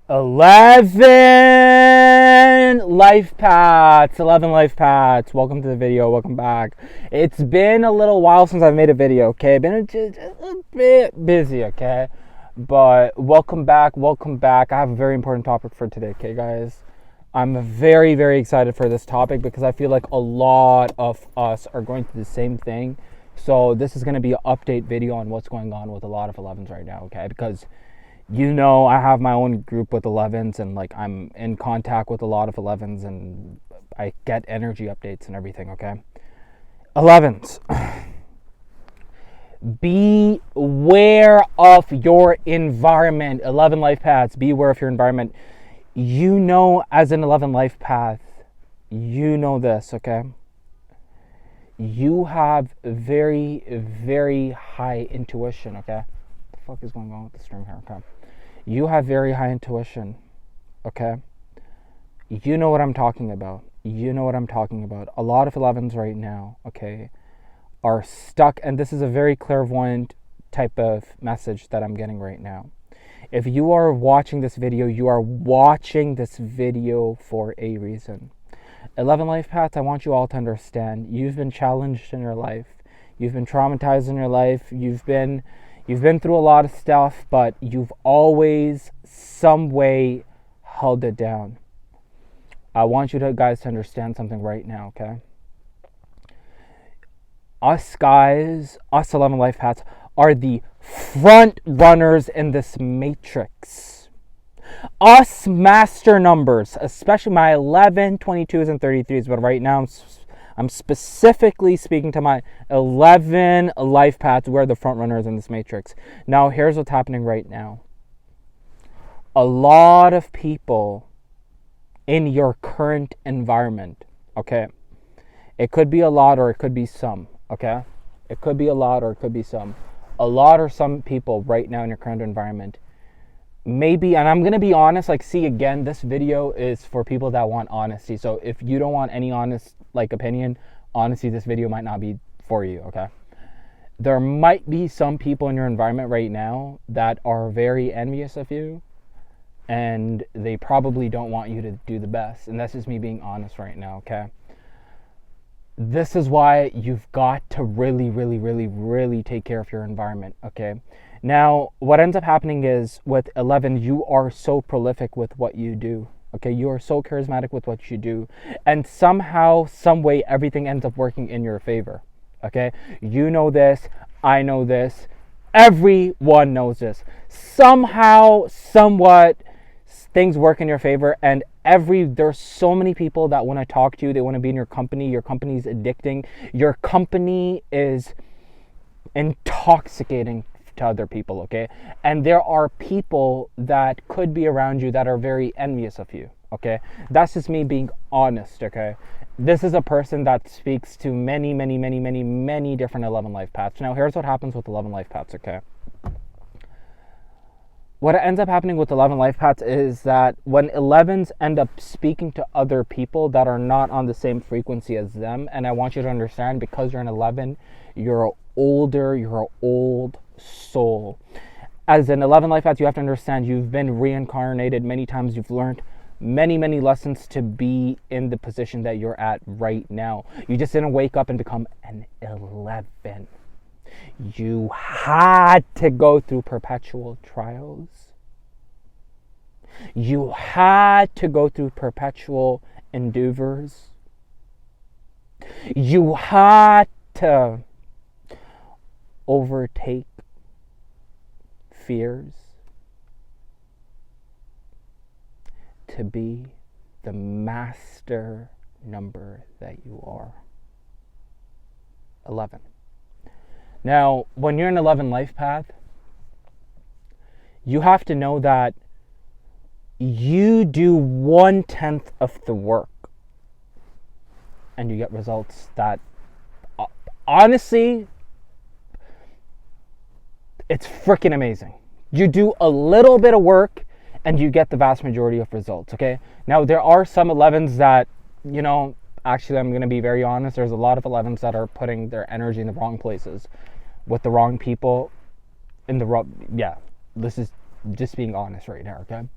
11 life paths. 11 life paths. Welcome to the video. Welcome back. It's been a little while since I've made a video, okay? Been a bit busy, okay? But welcome back. Welcome back. I have a very important topic for today, okay, guys? I'm very, very excited for this topic because I feel like a lot of us are going through the same thing. So this is going to be an update video on what's going on with a lot of 11s right now, okay? Because I have my own group with 11s, and like I'm in contact with a lot of 11s, and I get energy updates and everything, okay? 11s. Beware of your environment. 11 life paths. Beware of your environment. As an 11 life path, this, okay? You have very, very high intuition, okay? What the fuck is going on with the string here, okay? You have very high intuition, okay? You know what I'm talking about. A lot of 11s right now, okay, are stuck, and this is a very clairvoyant type of message that I'm getting right now. If you are watching this video, you are watching this video for a reason. 11 life paths, I want you all to understand, you've been challenged in your life. You've been traumatized in your life. You've been through a lot of stuff, but you've always some way held it down. I want you guys to understand something right now, okay? Us 11 life paths, are the front runners in this matrix. Us master numbers, especially my 11, 22s, and 33s, but right now I'm specifically speaking to my 11 life paths. We're the front runners in this matrix. Now, here's what's happening right now. A lot of people in your current environment, okay? It could be a lot or it could be some, okay? It could be a lot or it could be some. A lot or some people right now in your current environment, maybe, and I'm going to be honest, again, this video is for people that want honesty. So if you don't want any honest, opinion, honestly, this video might not be for you, okay? There might be some people in your environment right now that are very envious of you, and they probably don't want you to do the best. And that's just me being honest right now, okay? This is why you've got to really, really, really, really take care of your environment, okay? Now, what ends up happening is with 11, you are so prolific with what you do, okay? You are so charismatic with what you do. And somehow, some way, everything ends up working in your favor, okay? You know this. I know this. Everyone knows this. Somehow, somewhat, things work in your favor, and there's so many people that want to talk to you. They want to be in your company. Your company's addicting. Your company is intoxicating to other people, okay? And there are people that could be around you that are very envious of you, okay? That's just me being honest, okay? This is a person that speaks to many, many, many, many, many different 11 life paths. Now, here's what happens with 11 life paths, okay? What ends up happening with 11 life paths is that when 11s end up speaking to other people that are not on the same frequency as them, and I want you to understand, because you're an 11, you're an old soul. As an 11 life path, you have to understand you've been reincarnated many times. You've learned many, many lessons to be in the position that you're at right now. You just didn't wake up and become an 11. You had to go through perpetual trials. You had to go through perpetual endeavors. You had to overtake fears to be the master number that you are. 11. Now, when you're an 11 life path, you have to know that you do 1/10 of the work and you get results that, honestly, it's freaking amazing. You do a little bit of work and you get the vast majority of results, okay? Now, there are some 11s that, actually, I'm going to be very honest, there's a lot of 11s that are putting their energy in the wrong places with the wrong people in the wrong, this is just being honest right now, okay?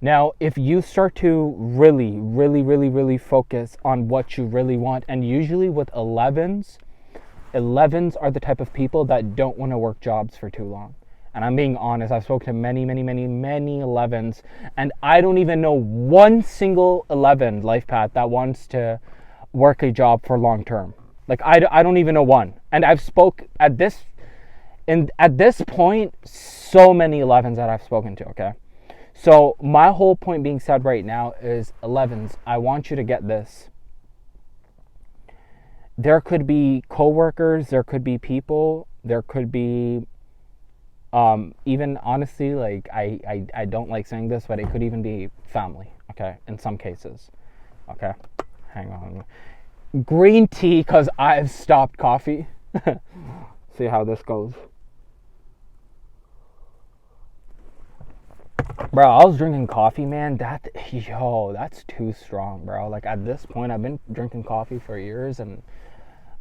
Now, if you start to really focus on what you really want, and usually with 11s are the type of people that don't want to work jobs for too long. And I'm being honest, I've spoken to many 11s, and I don't even know one single 11 life path that wants to work a job for long term. Like, I don't even know one. And I've spoke at this point, so many 11s that I've spoken to, okay? So my whole point being said right now is 11s, I want you to get this. There could be coworkers, there could be people, there could be even honestly, like I don't like saying this, but it could even be family, okay, in some cases. Okay, hang on. Green tea, because I've stopped coffee. See how this goes. Bro, I was drinking coffee, man. That's too strong, bro. Like, at this point, I've been drinking coffee for years, and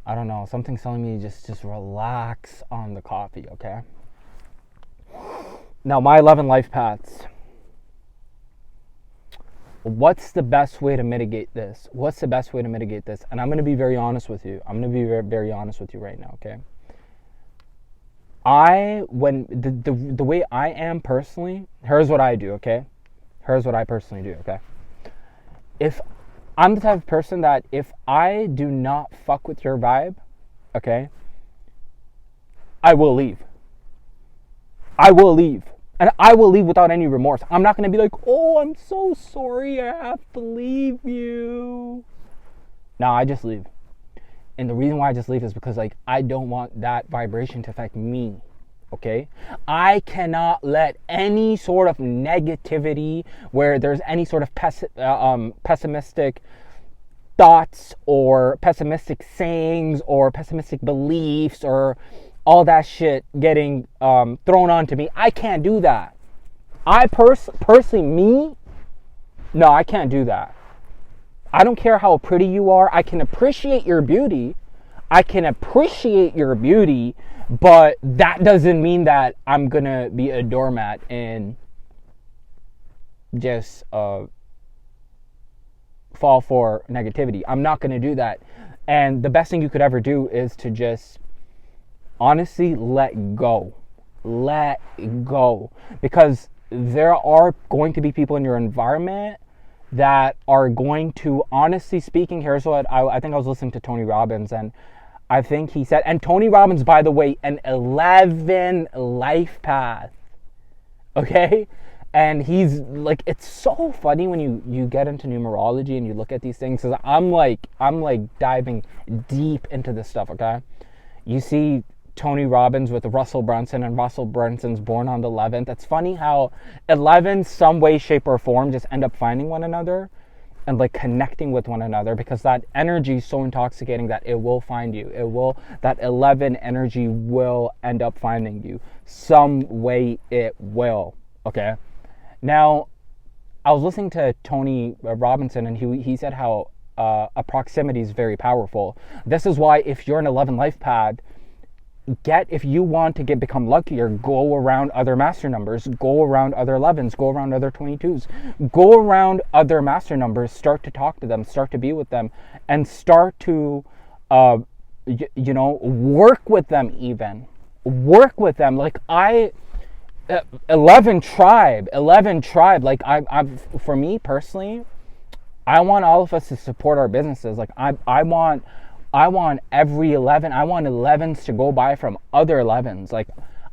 I don't know, something's telling me just relax on the coffee, okay? Now, my 11 life paths. What's the best way to mitigate this? And I'm going to be very honest with you. I'm going to be very, very honest with you right now, okay? The way I am personally, here's what I do, okay? Here's what I personally do, okay? If I'm the type of person that if I do not fuck with your vibe, okay, I will leave. And I will leave without any remorse. I'm not going to be like, oh, I'm so sorry, I have to leave you. No, I just leave. And the reason why I just leave is because, like, I don't want that vibration to affect me, okay? I cannot let any sort of negativity where there's any sort of pessimistic thoughts or pessimistic sayings or pessimistic beliefs or all that shit getting thrown onto me. I can't do that. I personally, no, I can't do that. I don't care how pretty you are. I can appreciate your beauty, but that doesn't mean that I'm gonna be a doormat and just fall for negativity. I'm not gonna do that. And the best thing you could ever do is to just honestly let go, because there are going to be people in your environment that are going to, honestly speaking, here's what I think I was listening to Tony Robbins, and I think he said, and Tony Robbins, by the way, an 11 life path, okay? And he's like, it's so funny when you get into numerology and you look at these things, because I'm like diving deep into this stuff, okay? You see Tony Robbins with Russell Brunson, and Russell Brunson's born on the 11th. It's funny how 11, some way, shape, or form, just end up finding one another and like connecting with one another, because that energy is so intoxicating that it will find you. That 11 energy will end up finding you. Some way it will, okay? Now, I was listening to Tony Robinson, and he said how a proximity is very powerful. This is why if you're an 11 life path, if you want to become luckier, go around other master numbers, go around other 11s, go around other 22s, go around other master numbers, start to talk to them, start to be with them, and start to, work with them even. Work with them. Like 11 tribe, like for me personally, I want all of us to support our businesses. Like I want every 11, I want 11s to go buy from other 11s. Like,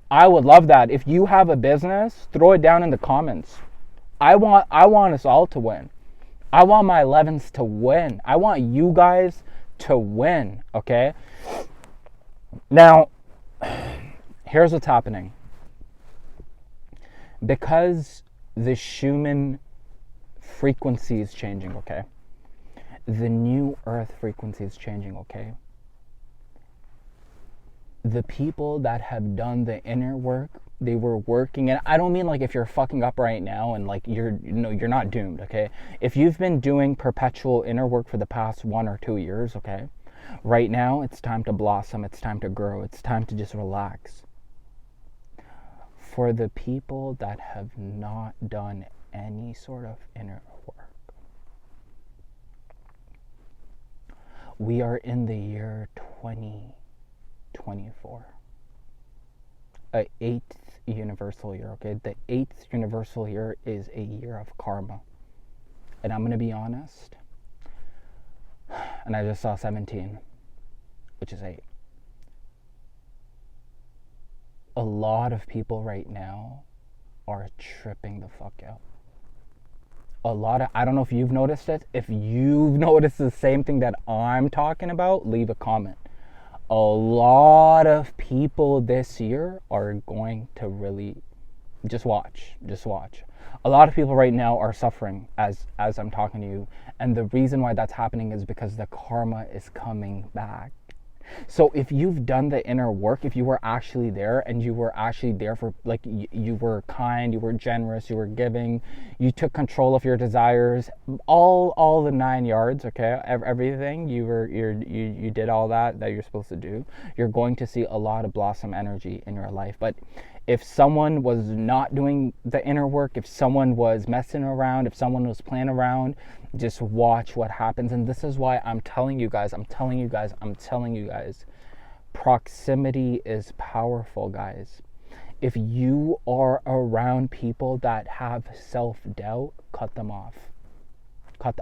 I would love that. If you have a business, throw it down in the comments. I want us all to win. I want my 11s to win. I want you guys to win, okay? Now, here's what's happening. Because the Schumann frequency is changing, okay? The new earth frequency is changing, okay? The people that have done the inner work, they were working, and I don't mean like if you're fucking up right now and like you're not doomed, okay? If you've been doing perpetual inner work for the past 1 or 2 years, okay? Right now, it's time to blossom, it's time to grow, it's time to just relax. For the people that have not done any sort of inner work. We are in the year 2024. A 8th universal year, okay? The 8th universal year is a year of karma. And I'm going to be honest, and I just saw 17, which is 8. A lot of people right now are tripping the fuck out. I don't know if you've noticed it. If you've noticed the same thing that I'm talking about, leave a comment. A lot of people this year are going to really just watch. A lot of people right now are suffering as I'm talking to you, and the reason why that's happening is because the karma is coming back. So if you've done the inner work, if you were actually there and you were actually there for, like, you were kind, you were generous, you were giving, you took control of your desires, all the 9 yards, okay, everything, you did all that you're supposed to do, you're going to see a lot of blossom energy in your life. But if someone was not doing the inner work, if someone was messing around, if someone was playing around, just watch what happens. And this is why I'm telling you guys, proximity is powerful, guys. If you are around people that have self-doubt, cut them off.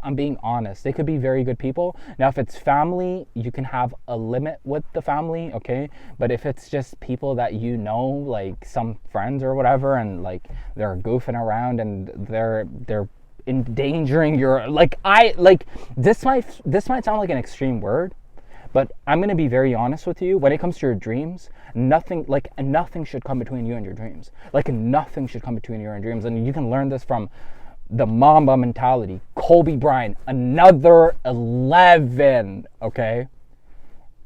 I'm being honest. They could be very good people. Now, if it's family, you can have a limit with the family, okay? But if it's just people that you know, like some friends or whatever, and like they're goofing around and they're endangering your, this might sound like an extreme word, but I'm going to be very honest with you. When it comes to your dreams, nothing should come between you and your dreams. Nothing should come between you and your dreams. And you can learn this from the Mamba mentality. Kobe Bryant, another 11, okay?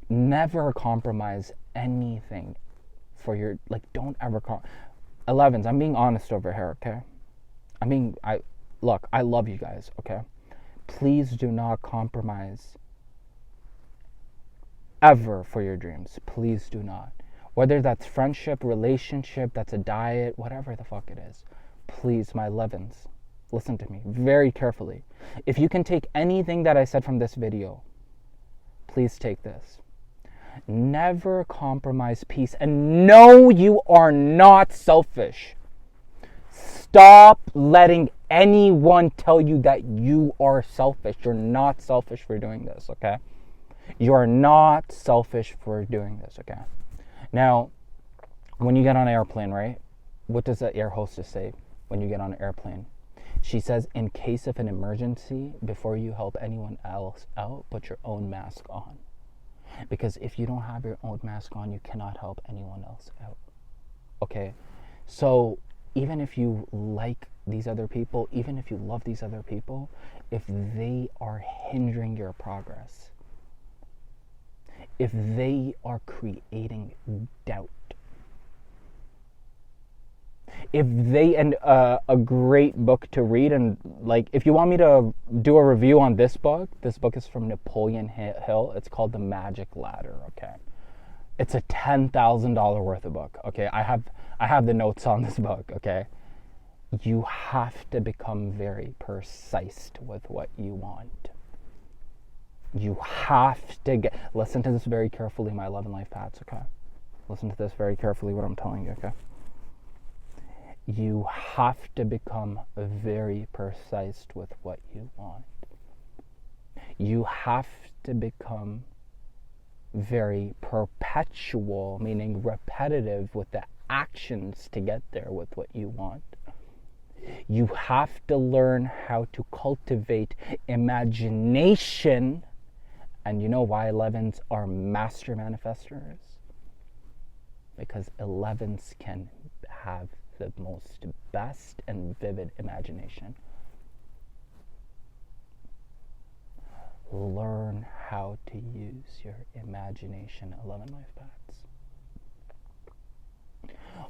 Never compromise anything for your, don't ever 11s. I'm being honest over here, okay? I love you guys, okay? Please do not compromise ever for your dreams. Please do not. Whether that's friendship, relationship, that's a diet, whatever the fuck it is. Please, my 11s, listen to me very carefully. If you can take anything that I said from this video, please take this. Never compromise peace. And no, you are not selfish. Stop letting anyone tell you that you are selfish. You're not selfish for doing this, okay? You are not selfish for doing this, okay? Now, when you get on an airplane, right? What does the air hostess say when you get on an airplane? She says, in case of an emergency, before you help anyone else out, put your own mask on. Because if you don't have your own mask on, you cannot help anyone else out. Okay? So even if you like these other people, even if you love these other people, if they are hindering your progress, if they are creating doubt, if they, and a great book to read, and if you want me to do a review on this book is from Napoleon Hill. It's called The Magic Ladder, okay? It's a $10,000 worth of book, okay? I have the notes on this book, okay? You have to become very precise with what you want. You have to listen to this very carefully, my love and life paths, okay? Listen to this very carefully, what I'm telling you, okay? You have to become very precise with what you want. You have to become very perpetual, meaning repetitive with the actions to get there with what you want. You have to learn how to cultivate imagination. And you know why 11s are master manifestors? Because 11s can have the most best and vivid imagination. Learn how to use your imagination, 11 life paths.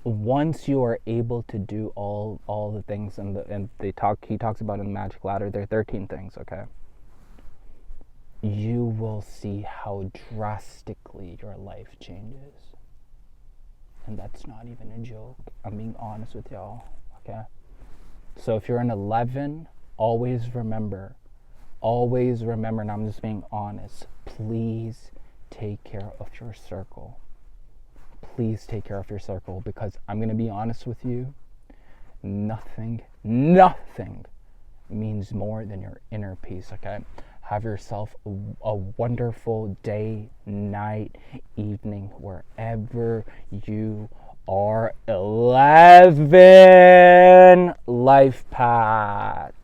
Once you are able to do all the things, he talks about in the Magic Ladder, there are 13 things, okay? You will see how drastically your life changes. And that's not even a joke. I'm being honest with y'all, okay? So if you're an 11, always remember, and I'm just being honest, please take care of your circle. Please take care of your circle, because I'm going to be honest with you, nothing means more than your inner peace, okay? Have yourself a wonderful day, night, evening, wherever you are. 11 life path.